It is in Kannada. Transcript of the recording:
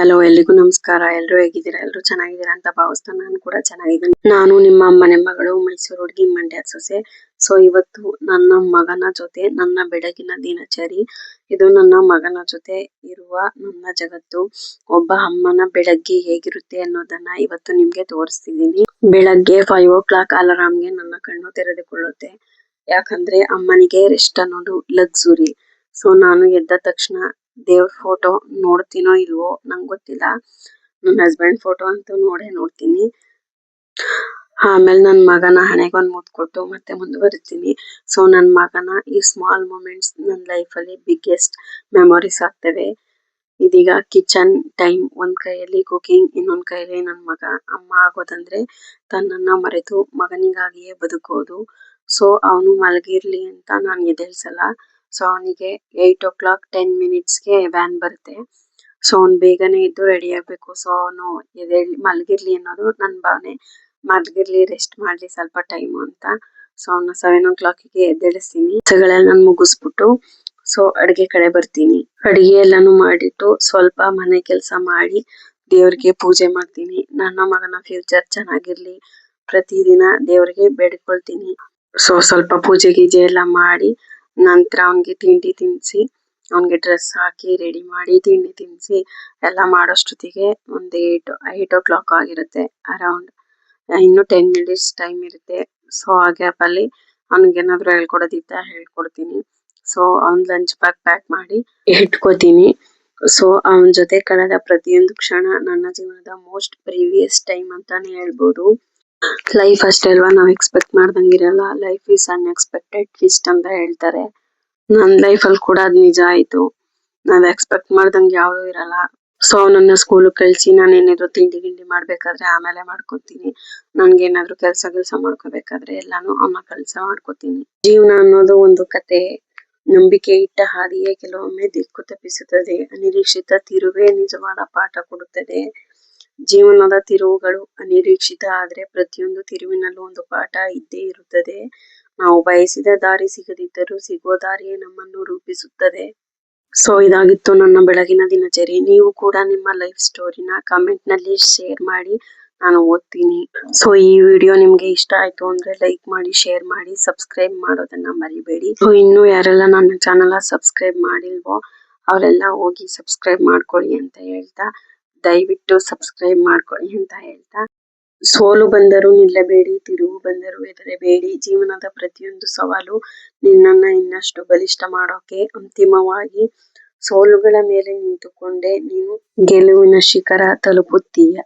ಹಲೋ, ಎಲ್ರಿಗೂ ನಮಸ್ಕಾರ. ಎಲ್ರು ಹೇಗಿದ್ದೀರಾ? ಎಲ್ರು ಚೆನ್ನಾಗಿದ್ದೀರಾ ಅಂತ ಭಾವಿಸ್ತಾ ನಾನು ಕೂಡ ಚೆನ್ನಾಗಿದ್ದೀನಿ. ನಾನು ನಿಮ್ಮ ಮನೆ ಮಗಳು, ಮೈಸೂರು ಹುಡುಗಿ, ಮಂಡ್ಯ ಸೊಸೆ. ಸೊ ಇವತ್ತು ನನ್ನ ಮಗನ ಜೊತೆ ನನ್ನ ಬೆಳಗಿನ ದಿನಚರಿ. ಇದು ನನ್ನ ಮಗನ ಜೊತೆ ಇರುವ ನನ್ನ ಜಗತ್ತು. ಒಬ್ಬ ಅಮ್ಮನ ಬೆಳಗ್ಗೆ ಹೇಗಿರುತ್ತೆ ಅನ್ನೋದನ್ನ ಇವತ್ತು ನಿಮ್ಗೆ ತೋರಿಸ್ತಿದ್ದೀನಿ. ಬೆಳಗ್ಗೆ 5 o'clock ಅಲಾರಾಮ್ಗೆ ನನ್ನ ಕಣ್ಣು ತೆರೆದುಕೊಳ್ಳುತ್ತೆ. ಯಾಕಂದ್ರೆ ಅಮ್ಮನಿಗೆ ರೆಸ್ಟ್ ಅನ್ನೋದು ಲಕ್ಸುರಿ. ಸೊ ನಾನು ಎದ್ದ ತಕ್ಷಣ ದೇವ್ರ ಫೋಟೋ ನೋಡ್ತೀನೋ ಇಲ್ವೋ ನಂಗೆ ಗೊತ್ತಿಲ್ಲ. ನನ್ನ ಹಸ್ಬೆಂಡ್ ಫೋಟೋ ಅಂತೂ ನೋಡ್ತೀನಿ. ಆಮೇಲೆ ನನ್ನ ಮಗನ ಹಣೆಗೊಂದು ಮುದ್ದು ಕೊಟ್ಟು ಮತ್ತೆ ಮುಂದುವರಿತೀನಿ. ಸೊ ನನ್ನ ಮಗನ ಈ ಸ್ಮಾಲ್ ಮೂಮೆಂಟ್ಸ್ ನನ್ನ ಲೈಫಲ್ಲಿ ಬಿಗ್ಗೆಸ್ಟ್ ಮೆಮೊರೀಸ್ ಆಗ್ತವೆ. ಇದೀಗ ಕಿಚನ್ ಟೈಮ್. ಒಂದ್ ಕೈಯಲ್ಲಿ ಕುಕಿಂಗ್, ಇನ್ನೊಂದ್ ಕೈಯಲ್ಲಿ ನನ್ನ ಮಗ. ಅಮ್ಮ ಆಗೋದಂದ್ರೆ ತನ್ನನ್ನ ಮರೆತು ಮಗನಿಗಾಗಿಯೇ ಬದುಕೋದು. ಸೊ ಅವನು ಮಲಗಿರ್ಲಿ ಅಂತ ನಾನು ಎದ್ದೇಳ್ಸಲ್ಲ. ಸೊ ಅವನಿಗೆ 8 o'clock 10 minutesಗೆ ವ್ಯಾನ್ ಬರುತ್ತೆ. ಸೊ ಅವ್ನು ಬೇಗನೆ ಎದ್ದು ರೆಡಿ ಆಗ್ಬೇಕು. ಸೊ ಅವನು ಮಲಗಿರ್ಲಿ ಅನ್ನೋದು ನನ್ನ ಭಾವನೆ. ಮಲಗಿರ್ಲಿ, ರೆಸ್ಟ್ ಮಾಡ್ಲಿ ಸ್ವಲ್ಪ ಟೈಮ್ ಅಂತ. ಸೊ ಅವನ್ನ 7 o'clockಗೆ ಎದ್ದೇಳಿಸ್ತೀನಿ. ಕೆಲಸಗಳೆಲ್ಲ ಮುಗಿಸ್ಬಿಟ್ಟು ಸೊ ಅಡ್ಗೆ ಕಡೆ ಬರ್ತೀನಿ. ಅಡಿಗೆ ಎಲ್ಲಾನು ಮಾಡಿಟ್ಟು ಸ್ವಲ್ಪ ಮನೆ ಕೆಲಸ ಮಾಡಿ ದೇವ್ರಿಗೆ ಪೂಜೆ ಮಾಡ್ತೀನಿ. ನನ್ನ ಮಗನ ಫ್ಯೂಚರ್ ಚೆನ್ನಾಗಿರ್ಲಿ ಪ್ರತಿದಿನ ದೇವ್ರಿಗೆ ಬೇಡ್ಕೊಳ್ತೀನಿ. ಸೊ ಸ್ವಲ್ಪ ಪೂಜೆ ಗೀಜೆ ಎಲ್ಲ ಮಾಡಿ ನಂತರ ಅವನ್ಗೆ ತಿಂಡಿ ತಿನ್ಸಿ, ಅವನ್ಗೆ ಡ್ರೆಸ್ ಹಾಕಿ ರೆಡಿ ಮಾಡಿ ತಿಂಡಿ ತಿನ್ಸಿ ಎಲ್ಲ ಮಾಡೋಷ್ಟೊತ್ತಿಗೆ ಒಂದು 8 o'clock ಆಗಿರುತ್ತೆ ಅರೌಂಡ್. ಇನ್ನು 10 minutes ಟೈಮ್ ಇರುತ್ತೆ. ಸೊ ಆ ಗ್ಯಾಪ್ ಅಲ್ಲಿ ಅವನಿಗೆ ಏನಾದ್ರು ಹೇಳ್ಕೊಡೋದಿತ್ತ ಹೇಳ್ಕೊಡ್ತೀನಿ. ಸೊ ಅವ್ನ್ ಲಂಚ್ ಪ್ಯಾಕ್ ಮಾಡಿ ಇಟ್ಕೋತೀನಿ. ಸೊ ಅವನ ಜೊತೆ ಕಳೆದ ಪ್ರತಿಯೊಂದು ಕ್ಷಣ ನನ್ನ ಜೀವನದ ಮೋಸ್ಟ್ ಪ್ರೀವಿಯಸ್ ಟೈಮ್ ಅಂತಾನೆ ಹೇಳ್ಬೋದು. ಲೈಫ್ ಅಷ್ಟೇ ಅಲ್ವಾ, ನಾವ್ ಎಕ್ಸ್ಪೆಕ್ಟ್ ಮಾಡ್ದಂಗಿರಲ್ಲ. ಲೈಫ್ ಇಸ್ ಅನ್ಎಕ್ಸ್ಪೆಕ್ಟೆಡ್ ಟ್ವಿಸ್ಟ್ ಅಂತ ಹೇಳ್ತಾರೆ. ನನ್ನ ಲೈಫಲ್ಲಿ ಕೂಡ ಅದ್ ನಿಜ ಆಯ್ತು. ನಾವ್ ಎಕ್ಸ್ಪೆಕ್ಟ್ ಮಾಡ್ದಂಗೆ ಯಾವ್ದು ಇರಲ್ಲ. ಸೊ ನನ್ನ ಸ್ಕೂಲ್ ಕಳ್ಸಿ ನಾನು ಏನಾದ್ರು ತಿಂಡಿ ಮಾಡ್ಬೇಕಾದ್ರೆ ಆಮೇಲೆ ಮಾಡ್ಕೊತೀನಿ. ನನ್ಗೇನಾದ್ರು ಕೆಲ್ಸ ಮಾಡ್ಕೋಬೇಕಾದ್ರೆ ಎಲ್ಲಾನು ಅವನ ಕೆಲ್ಸ ಮಾಡ್ಕೋತೀನಿ. ಜೀವನ ಅನ್ನೋದು ಒಂದು ಕತೆ. ನಂಬಿಕೆ ಇಟ್ಟ ಹಾದಿಯೇ ಕೆಲವೊಮ್ಮೆ ದಿಕ್ಕು ತಪ್ಪಿಸುತ್ತದೆ. ಅನಿರೀಕ್ಷಿತ ತಿರುವೇ ನಿಜವಾದ ಪಾಠ ಕೊಡುತ್ತದೆ. ಜೀವನದ ತಿರುವುಗಳು ಅನಿರೀಕ್ಷಿತ ಆದ್ರೆ ಪ್ರತಿಯೊಂದು ತಿರುವಿನಲ್ಲೂ ಒಂದು ಪಾಠ ಇದ್ದೇ ಇರುತ್ತದೆ. ನಾವು ಬಯಸಿದ ದಾರಿ ಸಿಗದಿದ್ದರೂ ಸಿಗುವ ದಾರಿಯೇ ನಮ್ಮನ್ನು ರೂಪಿಸುತ್ತದೆ. ಸೊ ಇದಾಗಿತ್ತು ನನ್ನ ಬೆಳಗಿನ ದಿನಚರಿ. ನೀವು ಕೂಡ ನಿಮ್ಮ ಲೈಫ್ ಸ್ಟೋರಿನ ಕಮೆಂಟ್ ನಲ್ಲಿ ಶೇರ್ ಮಾಡಿ, ನಾನು ಓದ್ತೀನಿ. ಸೊ ಈ ವಿಡಿಯೋ ನಿಮ್ಗೆ ಇಷ್ಟ ಆಯ್ತು ಅಂದ್ರೆ ಲೈಕ್ ಮಾಡಿ, ಶೇರ್ ಮಾಡಿ, ಸಬ್ಸ್ಕ್ರೈಬ್ ಮಾಡೋದನ್ನ ಮರಿಬೇಡಿ. ಸೊ ಇನ್ನು ಯಾರೆಲ್ಲ ನನ್ನ ಚಾನಲ್ ಸಬ್ಸ್ಕ್ರೈಬ್ ಮಾಡಿಲ್ವೋ ಅವರೆಲ್ಲ ಹೋಗಿ ಸಬ್ಸ್ಕ್ರೈಬ್ ಮಾಡ್ಕೊಳ್ಳಿ ಅಂತ ಹೇಳ್ತಾ, ದಯವಿಟ್ಟು ಸಬ್ಸ್ಕ್ರೈಬ್ ಮಾಡ್ಕೊಳ್ಳಿ ಅಂತ ಹೇಳ್ತಾ, ಸೋಲು ಬಂದರೂ ನಿಲ್ಲಬೇಡಿ, ತಿರುವು ಬಂದರೂ ಹೆದರಬೇಡಿ. ಜೀವನದ ಪ್ರತಿಯೊಂದು ಸವಾಲು ನಿನ್ನನ್ನ ಇನ್ನಷ್ಟು ಬಲಿಷ್ಠ ಮಾಡೋಕೆ. ಅಂತಿಮವಾಗಿ ಸೋಲುಗಳ ಮೇಲೆ ನಿಂತುಕೊಂಡೇ ನೀನು ಗೆಲುವಿನ ಶಿಖರ ತಲುಪುತ್ತೀಯ.